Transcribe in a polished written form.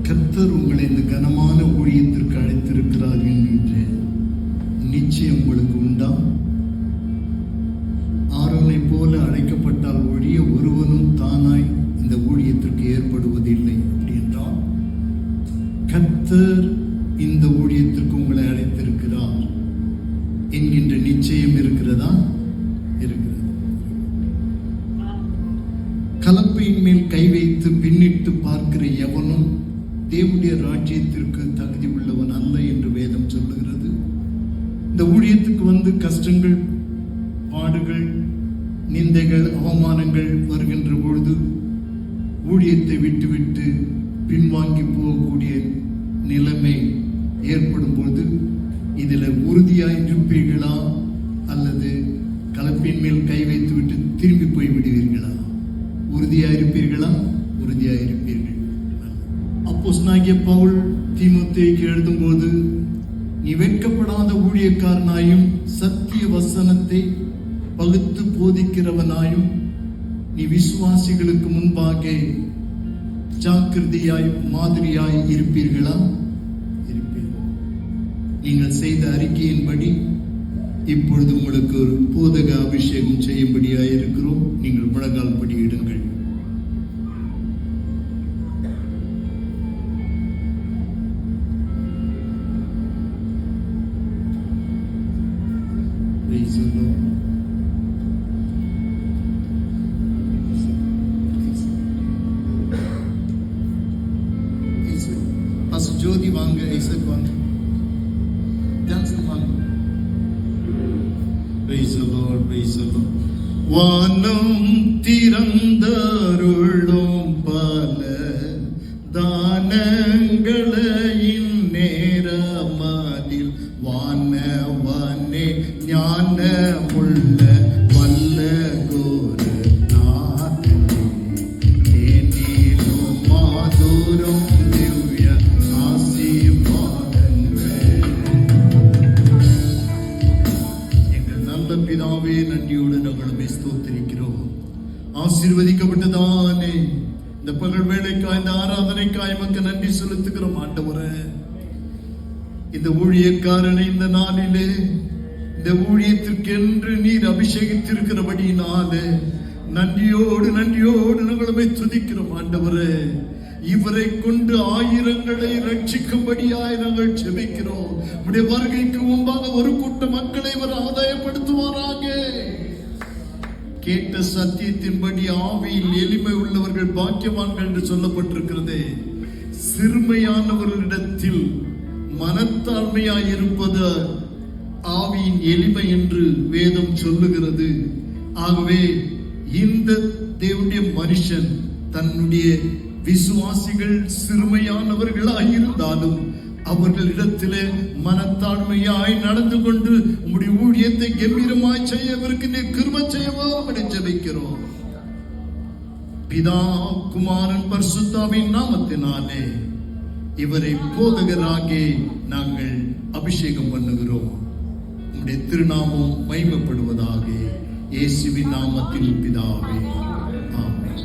கர்த்தர் உங்களை இந்த கனமான ஊழியத்திற்கு அழைத்திருக்கிறார் என்கின்ற நிச்சயம் உங்களுக்கு உண்டா? ஆரோனை போல அழைக்கப்பட்டால் ஒழிய ஒருவனும் தானாய் இந்த ஊழியத்திற்கு ஏற்படுவதில்லை. அப்படி என்றால் கர்த்தர் இந்த ஊழியத்திற்கு உங்களை அழைத்திருக்கிறார் என்கின்ற நிச்சயம் இருக்கிறதா? இருக்கிறது. கலப்பையின் மேல் கை வைத்து பின்னிட்டு பார்க்கிற எவனும் தேவனுடைய ராஜ்யத்திற்கு தகுதி உள்ளவன் அல்ல என்று வேதம் சொல்லுகிறது. இந்த ஊழியத்துக்கு கஷ்டங்கள், பாடுகள், நிந்தைகள், அவமானங்கள் வருகின்ற பொழுது ஊழியத்தை விட்டுவிட்டு பின்வாங்கி போகக்கூடிய நிலைமை ஏற்படும் பொழுது இதில் உறுதியாய் இருப்பீர்களா அல்லது கலப்பின் மேல் கை வைத்து விட்டு திரும்பி போய் விடுவீர்களா? உறுதியாயிருப்பீர்களா? உறுதியாயிருப்பீர்கள். அப்போஸ்தலனாகிய பவுல் தீமோத்தேயுக்கு எழுதும்போது, நீ வெட்கப்படாத ஊழியக்காரனாயும் சத்திய வசனத்தை பகுத்து போதிக்கிறவனாயும் நீ விசுவாசிகளுக்கு முன்பாக ஜாக்கிரதையாய் மாதிரியாய் இருப்பீர்களா? இருப்பீர்கள். நீங்கள் செய்த அறிக்கையின்படி இப்பொழுது உங்களுக்கு ஒரு போதக அபிஷேகம் செய்யும்படியாக இருக்கிறோம். நீங்கள் முழங்கால் படியிடுங்கள். ஜோதி வாங்க, ஐசக் வாங்க, ஜான்சன் வாங்க. வானம் திறந்தருளும் பல தானங்களையும் நேரமதில் வானவனே ஞான உள்ள வல்ல கோர நானிலும் மாதுரம் திவ்ய ஆசீர்வாதங்கள். எங்கள் நல்ல பிதாவே, நன்றியோடு நாங்கள் ஸ்தோத்திரிக்கிறோம். ஆசீர்வதிக்கப்பட்டதானே இந்த பகல் வேளைக்காய், இந்த ஆராதனைக்காய் மக்கள் நன்றி செலுத்துகிறோம். ஆண்டவரே, இந்த ஊழியக்காரனை இந்த நாளிலே இந்த ஊழியத்திற்கென்று நீர் அபிஷேகித்திருக்கிறபடியினாலே நன்றியோடு நாங்களுமே துதிக்கிறோம். ஆண்டவரே, இவரை கொண்டு ஆயிரங்களை ரட்சிக்கும்படியாய் நாங்கள் செபிக்கிறோம். உடைய வருகைக்கு முன்பாக ஒரு கூட்ட மக்களை இவர் ஆதாயப்படுத்துவாராக. கேட்ட சத்தியத்தின்படி ஆவியில் எளிமை உள்ளவர்கள் பாக்கியவான்கள் என்று சொல்லப்பட்டிருக்கிறது. சிறுமையானவர்களிடத்தில் மனத்தாழ்மையாய் இருப்பது ஆவியின் எளிமை என்று வேதம் சொல்லுகிறது. ஆகவே இந்த தேவனுடைய மனுஷன் தன்னுடைய விசுவாசிகள் சிறுமையானவர்களாய் இருந்தாலும் அவர்களிடத்திலே மனத்தாழ்மையாய் நடந்து கொண்டு உம்முடைய ஊழியத்தை கம்பீரமாய் செய்யவருக்கு நீர் கிருபை செய்யவோ ஜெபிக்கிறோம். பிதா, குமாரன், பரிசுத்தாவின் நாமத்தினாலே இவரை போதகராக நாங்கள் அபிஷேகம் பண்ணுகிறோம். உம்முடைய திருநாமம் மகிமைப்படுவதாக. இயேசுவின் நாமத்தில் பிதாவே, ஆமென்.